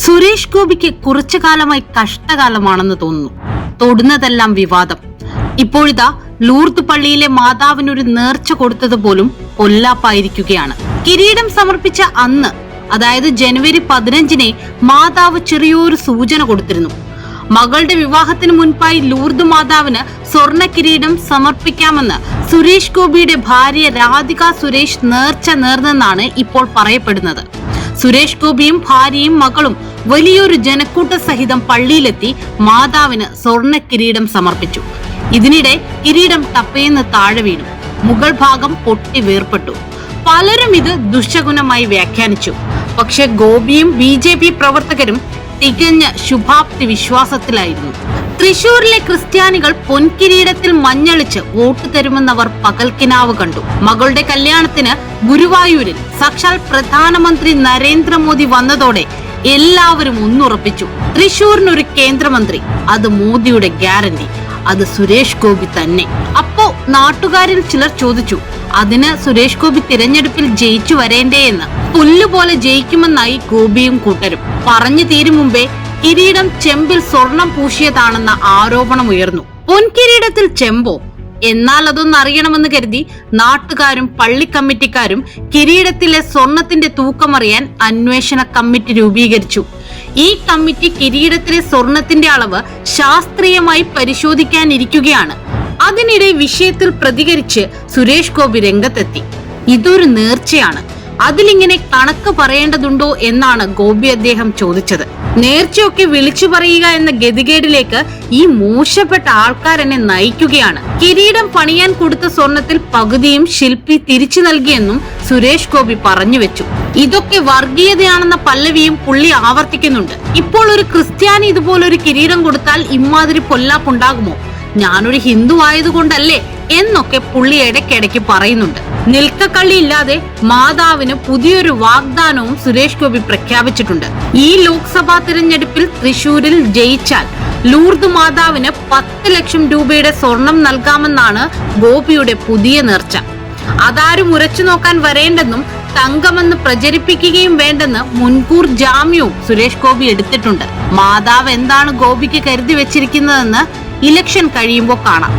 സുരേഷ് ഗോപിക്ക് കുറച്ചു കാലമായി കഷ്ടകാലമാണെന്ന് തോന്നുന്നു. തൊടുന്നതെല്ലാം വിവാദം. ഇപ്പോഴിതാ ലൂർദ് പള്ളിയിലെ മാതാവിനൊരു നേർച്ച കൊടുത്തത് പോലും പൊല്ലാപ്പായിരിക്കുകയാണ്. കിരീടം സമർപ്പിച്ച അന്ന്, അതായത് ജനുവരി 15-ന് മാതാവ് ചെറിയൊരു സൂചന കൊടുത്തിരുന്നു. മകളുടെ വിവാഹത്തിന് മുൻപായി ലൂർദ് മാതാവിന് സ്വർണ്ണ കിരീടം സമർപ്പിക്കാമെന്ന് സുരേഷ് ഗോപിയുടെ ഭാര്യ രാധിക സുരേഷ് നേർച്ച നേർന്നെന്നാണ് ഇപ്പോൾ പറയപ്പെടുന്നത്. സുരേഷ് ഗോപിയും ഭാര്യയും മകളും വലിയൊരു ജനക്കൂട്ട സഹിതം പള്ളിയിലെത്തി മാതാവിന് സ്വർണ്ണ കിരീടം സമർപ്പിച്ചു. ഇതിനിടെ കിരീടം ടപ്പേന്ന് താഴെ വീണു. മുകൾ ഭാഗം പൊട്ടി വേർപെട്ടു. പലരും ഇത് ദുശകുനമായി വ്യാഖ്യാനിച്ചു. പക്ഷെ ഗോപിയും BJP പ്രവർത്തകരും തികഞ്ഞ ശുഭാപ്തി വിശ്വാസത്തിലായിരുന്നു. തൃശൂരിലെ ക്രിസ്ത്യാനികൾ പൊൻകിരീടത്തിൽ മഞ്ഞളിച്ച് വോട്ട് തരുമെന്നവർ പകൽക്കിനാവ് കണ്ടു. മകളുടെ കല്യാണത്തിന് ഗുരുവായൂരിൽ സാക്ഷാൽ പ്രധാനമന്ത്രി നരേന്ദ്രമോദി വന്നതോടെ എല്ലാവരും ഒന്നുറപ്പിച്ചു, തൃശൂരിനൊരു കേന്ദ്രമന്ത്രി, അത് മോദിയുടെ ഗ്യാരണ്ടി, അത് സുരേഷ് ഗോപി തന്നെ. അപ്പോ നാട്ടുകാരിൽ ചിലർ ചോദിച്ചു, അതിന് സുരേഷ് ഗോപി തിരഞ്ഞെടുപ്പിൽ ജയിച്ചു വരേണ്ടേ എന്ന്. പുല്ലുപോലെ ജയിക്കുമെന്നായി ഗോപിയും കൂട്ടരും. പറഞ്ഞു തീരും മുമ്പേ കിരീടം ചെമ്പിൽ സ്വർണം പൂശിയതാണെന്ന ആരോപണം ഉയർന്നു. പൊൻകിരീടത്തിൽ ചെമ്പോ? എന്നാൽ അതൊന്നും അറിയണമെന്ന് കരുതി നാട്ടുകാരും പള്ളി കമ്മിറ്റിക്കാരും കിരീടത്തിലെ സ്വർണത്തിന്റെ തൂക്കമറിയാൻ അന്വേഷണ കമ്മിറ്റി രൂപീകരിച്ചു. ഈ കമ്മിറ്റി കിരീടത്തിലെ സ്വർണത്തിന്റെ അളവ് ശാസ്ത്രീയമായി പരിശോധിക്കാനിരിക്കുകയാണ്. അതിനിടെ വിഷയത്തിൽ പ്രതികരിച്ച് സുരേഷ് ഗോപി രംഗത്തെത്തി. ഇതൊരു നേർച്ചയാണ്, അതിലിങ്ങനെ കണക്ക് പറയേണ്ടതുണ്ടോ എന്നാണ് ഗോപി അദ്ദേഹം ചോദിച്ചത്. നേർച്ചയൊക്കെ വിളിച്ചു പറയുക എന്ന ഗതികേടിലേക്ക് ഈ മോശപ്പെട്ട ആൾക്കാരെന്നെ നയിക്കുകയാണ്. കിരീടം പണിയാൻ കൊടുത്ത സ്വർണത്തിൽ പകുതിയും ശില്പി തിരിച്ചു നൽകിയെന്നും സുരേഷ് ഗോപി പറഞ്ഞു വെച്ചു. ഇതൊക്കെ വർഗീയതയാണെന്ന പല്ലവിയും പുള്ളി ആവർത്തിക്കുന്നുണ്ട്. ഇപ്പോൾ ഒരു ക്രിസ്ത്യാനി ഇതുപോലൊരു കിരീടം കൊടുത്താൽ ഇമ്മാതിരി പൊല്ലാപ്പുണ്ടാകുമോ? ഞാനൊരു ഹിന്ദു ആയതുകൊണ്ടല്ലേ എന്നൊക്കെ പുള്ളി ഇടയ്ക്കിടയ്ക്ക് പറയുന്നുണ്ട്. നിൽക്കക്കള്ളി ഇല്ലാതെ മാതാവിന് പുതിയൊരു വാഗ്ദാനവും സുരേഷ് ഗോപി പ്രഖ്യാപിച്ചിട്ടുണ്ട്. ഈ ലോക്സഭാ തിരഞ്ഞെടുപ്പിൽ തൃശൂരിൽ ജയിച്ചാൽ ലൂർദ് മാതാവിന് 10 ലക്ഷം രൂപയുടെ സ്വർണം നൽകാമെന്നാണ് ഗോപിയുടെ പുതിയ നേർച്ച. അതാരും ഉരച്ചു നോക്കാൻ വരേണ്ടെന്നും തങ്കമെന്ന് പ്രചരിപ്പിക്കുകയും വേണ്ടെന്ന് മുൻകൂർ ജാമ്യവും സുരേഷ് ഗോപി എടുത്തിട്ടുണ്ട്. മാതാവ് എന്താണ് ഗോപിക്ക് കരുതി വെച്ചിരിക്കുന്നതെന്ന് ഇലക്ഷൻ കഴിയുമ്പോൾ കാണാം.